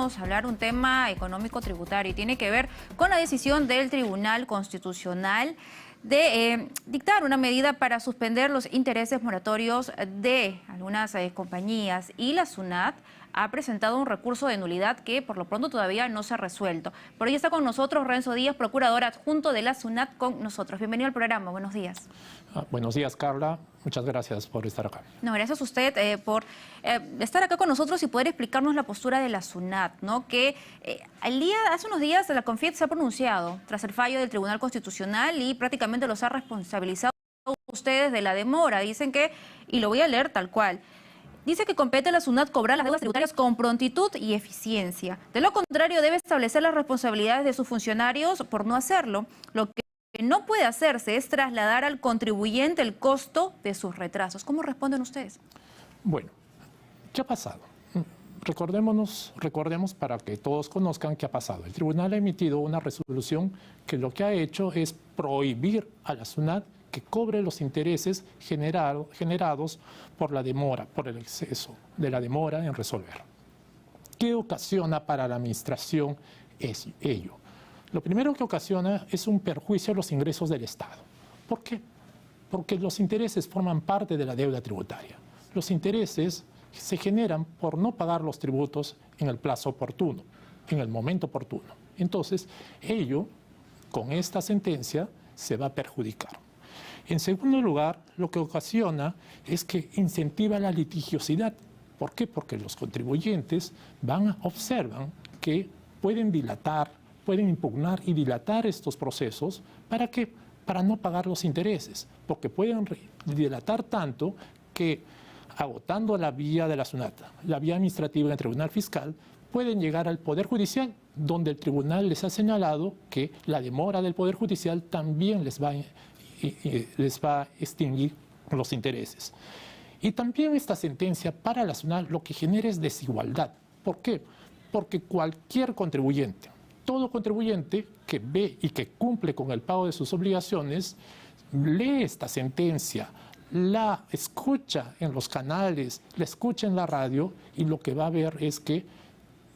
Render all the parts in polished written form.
queremos hablar un tema económico tributario y tiene que ver con la decisión del Tribunal Constitucional de dictar una medida para suspender los intereses moratorios de algunas compañías, y la SUNAT ha presentado un recurso de nulidad que por lo pronto todavía no se ha resuelto. Por ello está con nosotros Renzo Díaz, procurador adjunto de la SUNAT con nosotros. Bienvenido al programa, buenos días. Buenos días, Carla. Muchas gracias por estar acá. No, gracias a usted por estar acá con nosotros y poder explicarnos la postura de la SUNAT, ¿no? Que hace unos días la CONFIET se ha pronunciado tras el fallo del Tribunal Constitucional y prácticamente los ha responsabilizado a ustedes de la demora. Dicen que, y lo voy a leer tal cual, dice que compete a la SUNAT cobrar las deudas tributarias con prontitud y eficiencia. De lo contrario, debe establecer las responsabilidades de sus funcionarios por no hacerlo. Lo que no puede hacerse es trasladar al contribuyente el costo de sus retrasos. ¿Cómo responden ustedes? Bueno, ¿qué ha pasado? Recordemos para que todos conozcan qué ha pasado. El tribunal ha emitido una resolución que lo que ha hecho es prohibir a la SUNAT que cobre los intereses generados por la demora, por el exceso de la demora en resolver. ¿Qué ocasiona para la administración ello? Lo primero que ocasiona es un perjuicio a los ingresos del Estado. ¿Por qué? Porque los intereses forman parte de la deuda tributaria. Los intereses se generan por no pagar los tributos en el plazo oportuno, en el momento oportuno. Entonces, ello, con esta sentencia, se va a perjudicar. En segundo lugar, lo que ocasiona es que incentiva la litigiosidad. ¿Por qué? Porque los contribuyentes observan que pueden impugnar y dilatar estos procesos. ¿Para qué? Para no pagar los intereses, porque pueden dilatar tanto que, agotando la vía de la SUNAT, la vía administrativa en el Tribunal Fiscal, pueden llegar al Poder Judicial, donde el tribunal les ha señalado que la demora del Poder Judicial también les va a extinguir los intereses. Y también esta sentencia para la SUNAT lo que genera es desigualdad. ¿Por qué? Porque cualquier contribuyente, todo contribuyente que ve y que cumple con el pago de sus obligaciones, lee esta sentencia, la escucha en los canales, la escucha en la radio, y lo que va a ver es que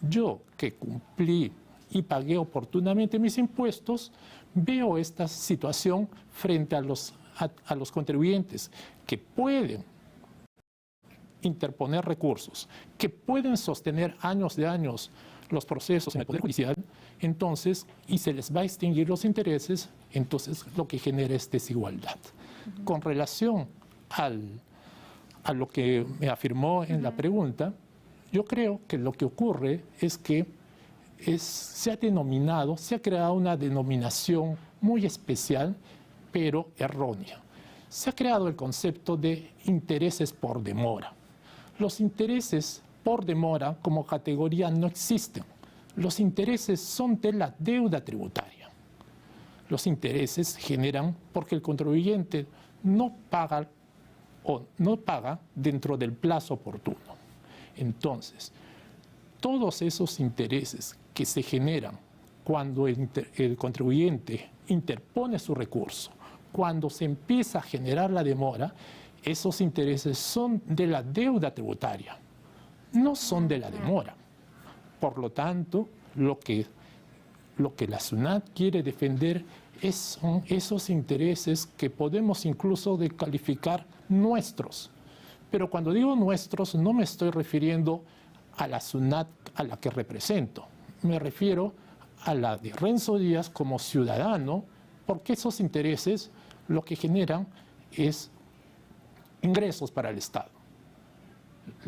yo, que cumplí y pagué oportunamente mis impuestos, veo esta situación frente a los contribuyentes que pueden interponer recursos, que pueden sostener años de años los procesos en el Poder Judicial, entonces, y se les va a extinguir los intereses, entonces lo que genera es desigualdad. Con relación a lo que me afirmó en la pregunta, yo creo que lo que ocurre es que se ha creado una denominación muy especial, pero errónea. Se ha creado el concepto de intereses por demora. Los intereses por demora como categoría no existen. Los intereses son de la deuda tributaria. Los intereses generan porque el contribuyente no paga dentro del plazo oportuno. Entonces, todos esos intereses que se generan cuando el contribuyente interpone su recurso, cuando se empieza a generar la demora, esos intereses son de la deuda tributaria, no son de la demora. Por lo tanto, lo que la SUNAT quiere defender son esos intereses que podemos incluso calificar nuestros. Pero cuando digo nuestros, no me estoy refiriendo a la SUNAT a la que represento. Me refiero a la de Renzo Díaz como ciudadano, porque esos intereses lo que generan es ingresos para el Estado.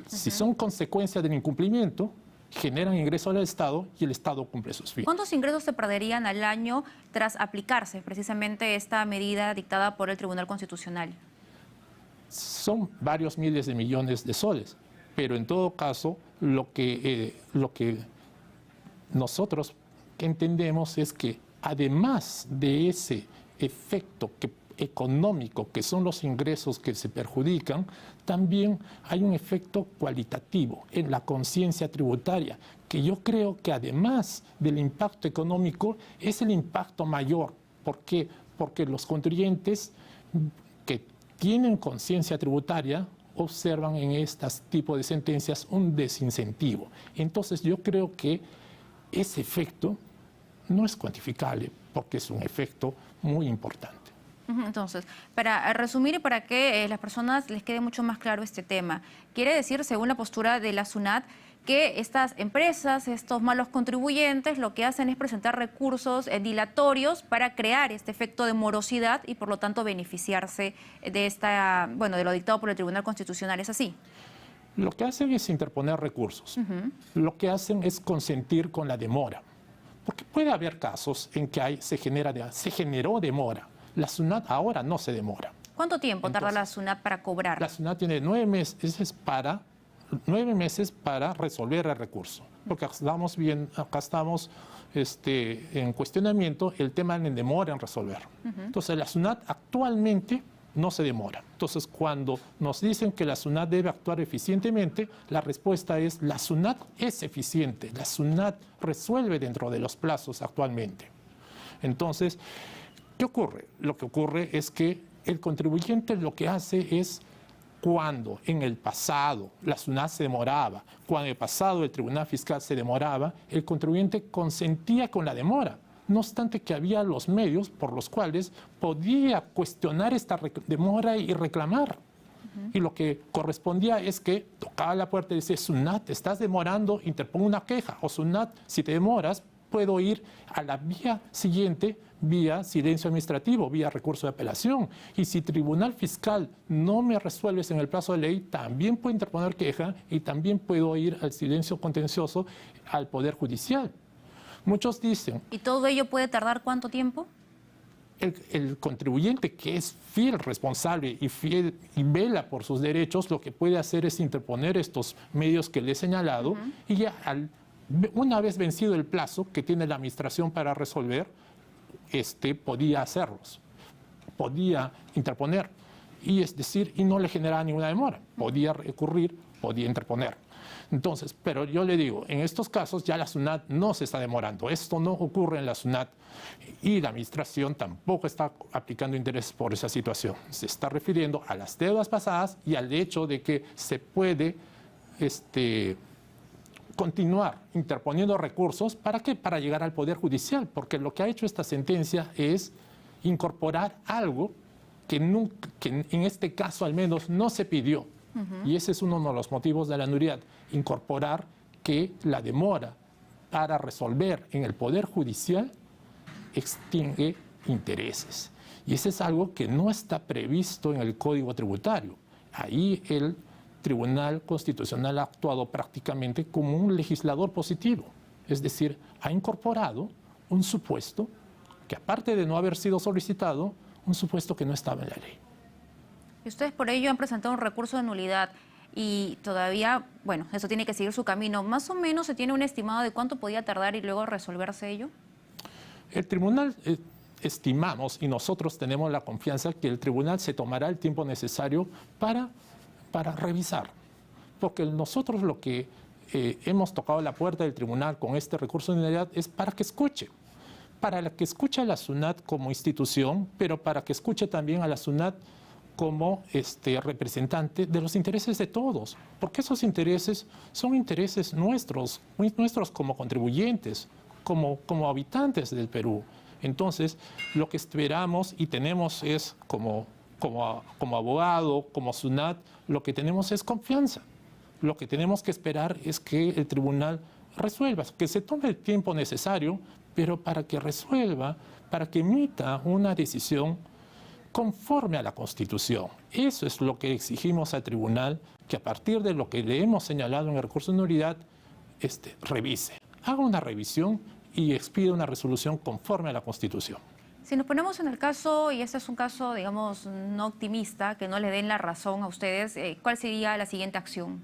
Si son consecuencia del incumplimiento, generan ingresos al Estado y el Estado cumple sus fines. ¿Cuántos ingresos se perderían al año tras aplicarse precisamente esta medida dictada por el Tribunal Constitucional? Son varios miles de millones de soles, pero en todo caso lo que nosotros entendemos es que además de ese efecto económico, que son los ingresos que se perjudican, también hay un efecto cualitativo en la conciencia tributaria, que yo creo que además del impacto económico es el impacto mayor. ¿Por qué? Porque los contribuyentes que tienen conciencia tributaria observan en estos tipos de sentencias un desincentivo. Entonces yo creo que ese efecto no es cuantificable porque es un efecto muy importante. Entonces, para resumir y para que las personas les quede mucho más claro este tema, quiere decir, según la postura de la SUNAT, que estas empresas, estos malos contribuyentes, lo que hacen es presentar recursos dilatorios para crear este efecto de morosidad y, por lo tanto, beneficiarse de lo dictado por el Tribunal Constitucional. ¿Es así? Lo que hacen es interponer recursos. Lo que hacen es consentir con la demora. Porque puede haber casos en que se generó demora. La SUNAT ahora no se demora. ¿Cuánto tiempo tarda la SUNAT para cobrar? La SUNAT tiene 9 meses para resolver el recurso. Porque acá estamos en cuestionamiento el tema de demora en resolver. Entonces, la SUNAT actualmente no se demora. Entonces, cuando nos dicen que la SUNAT debe actuar eficientemente, la respuesta es: la SUNAT es eficiente, la SUNAT resuelve dentro de los plazos actualmente. Entonces, ¿qué ocurre? Lo que ocurre es que el contribuyente lo que hace es, cuando en el pasado la SUNAT se demoraba, cuando en el pasado el Tribunal Fiscal se demoraba, el contribuyente consentía con la demora. No obstante que había los medios por los cuales podía cuestionar esta demora y reclamar. Y lo que correspondía es que tocaba la puerta y decía: SUNAT, te estás demorando, interpongo una queja. O SUNAT, si te demoras, puedo ir a la vía siguiente, vía silencio administrativo, vía recurso de apelación. Y si Tribunal Fiscal no me resuelves en el plazo de ley, también puedo interponer queja y también puedo ir al silencio contencioso al Poder Judicial. Muchos dicen... ¿Y todo ello puede tardar cuánto tiempo? El contribuyente que es fiel, responsable y fiel y vela por sus derechos, lo que puede hacer es interponer estos medios que le he señalado y ya una vez vencido el plazo que tiene la administración para resolver, podía hacerlos, podía interponer, y es decir, y no le generaba ninguna demora, podía recurrir, podía interponer. Entonces, pero yo le digo, en estos casos ya la SUNAT no se está demorando, esto no ocurre en la SUNAT y la administración tampoco está aplicando intereses por esa situación. Se está refiriendo a las deudas pasadas y al hecho de que se puede continuar interponiendo recursos. ¿Para qué? Para llegar al Poder Judicial, porque lo que ha hecho esta sentencia es incorporar algo que en este caso al menos no se pidió. Y ese es uno de los motivos de la nulidad, incorporar que la demora para resolver en el Poder Judicial extingue intereses. Y ese es algo que no está previsto en el Código Tributario. Ahí el Tribunal Constitucional ha actuado prácticamente como un legislador positivo. Es decir, ha incorporado un supuesto que, aparte de no haber sido solicitado, un supuesto que no estaba en la ley. Y ustedes por ello han presentado un recurso de nulidad y todavía, bueno, eso tiene que seguir su camino. ¿Más o menos se tiene un estimado de cuánto podía tardar y luego resolverse ello? El tribunal, estimamos, y nosotros tenemos la confianza que el tribunal se tomará el tiempo necesario para revisar. Porque nosotros lo que hemos tocado la puerta del tribunal con este recurso de nulidad es para que escuche a la SUNAT como institución, pero para que escuche también a la SUNAT como representante de los intereses de todos, porque esos intereses son intereses nuestros como contribuyentes, como habitantes del Perú. Entonces, lo que esperamos y tenemos es, como abogado, como SUNAT, lo que tenemos es confianza. Lo que tenemos que esperar es que el tribunal resuelva, que se tome el tiempo necesario, pero para que resuelva, para que emita una decisión conforme a la Constitución. Eso es lo que exigimos al tribunal, que a partir de lo que le hemos señalado en el recurso de nulidad, revise, haga una revisión y expida una resolución conforme a la Constitución. Si nos ponemos en el caso, y este es un caso, digamos, no optimista, que no le den la razón a ustedes, ¿cuál sería la siguiente acción?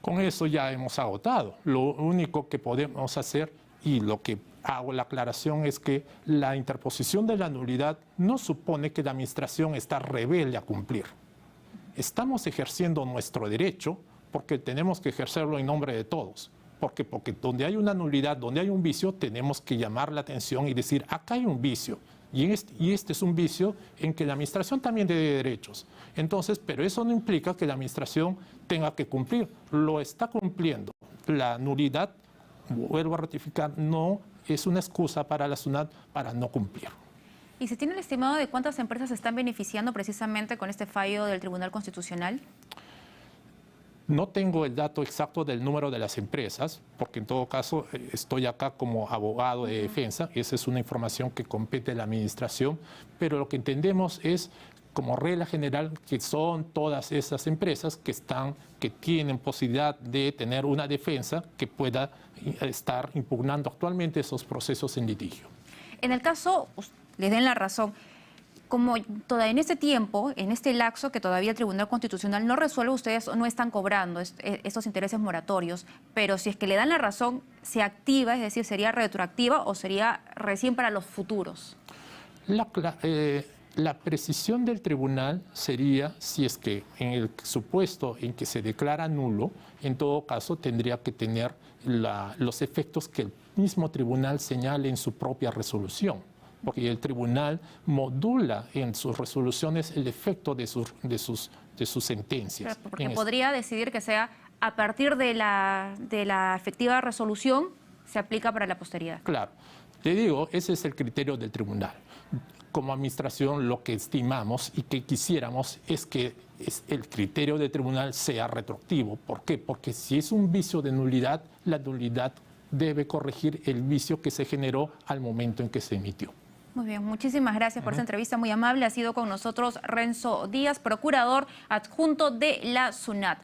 Con eso ya hemos agotado. Lo único que podemos hacer, y lo que hago la aclaración, es que la interposición de la nulidad no supone que la administración está rebelde a cumplir. Estamos ejerciendo nuestro derecho porque tenemos que ejercerlo en nombre de todos. Porque donde hay una nulidad, donde hay un vicio, tenemos que llamar la atención y decir: acá hay un vicio. Y este es un vicio en que la administración también tiene derechos. Entonces, pero eso no implica que la administración tenga que cumplir. Lo está cumpliendo. La nulidad, vuelvo a ratificar, no es una excusa para la SUNAT para no cumplir. ¿Y se tiene el estimado de cuántas empresas se están beneficiando precisamente con este fallo del Tribunal Constitucional? No tengo el dato exacto del número de las empresas, porque en todo caso estoy acá como abogado de defensa, y esa es una información que compete a la administración, pero lo que entendemos es, como regla general, que son todas esas empresas que tienen posibilidad de tener una defensa que pueda estar impugnando actualmente esos procesos en litigio. En el caso, les den la razón, como en este tiempo, en este lapso que todavía el Tribunal Constitucional no resuelve, ustedes no están cobrando estos intereses moratorios, pero si es que le dan la razón, ¿se activa? Es decir, ¿sería retroactiva o sería recién para los futuros? La precisión del tribunal sería si es que en el supuesto en que se declara nulo, en todo caso tendría que tener los efectos que el mismo tribunal señale en su propia resolución, porque el tribunal modula en sus resoluciones el efecto de sus sentencias. Pero porque podría decidir que sea a partir de la efectiva resolución se aplica para la posteridad. Claro, te digo, ese es el criterio del tribunal. Como administración lo que estimamos y que quisiéramos es que el criterio del tribunal sea retroactivo. ¿Por qué? Porque si es un vicio de nulidad, la nulidad debe corregir el vicio que se generó al momento en que se emitió. Muy bien, muchísimas gracias por esta entrevista muy amable. Ha sido con nosotros Renzo Díaz, procurador adjunto de la SUNAT.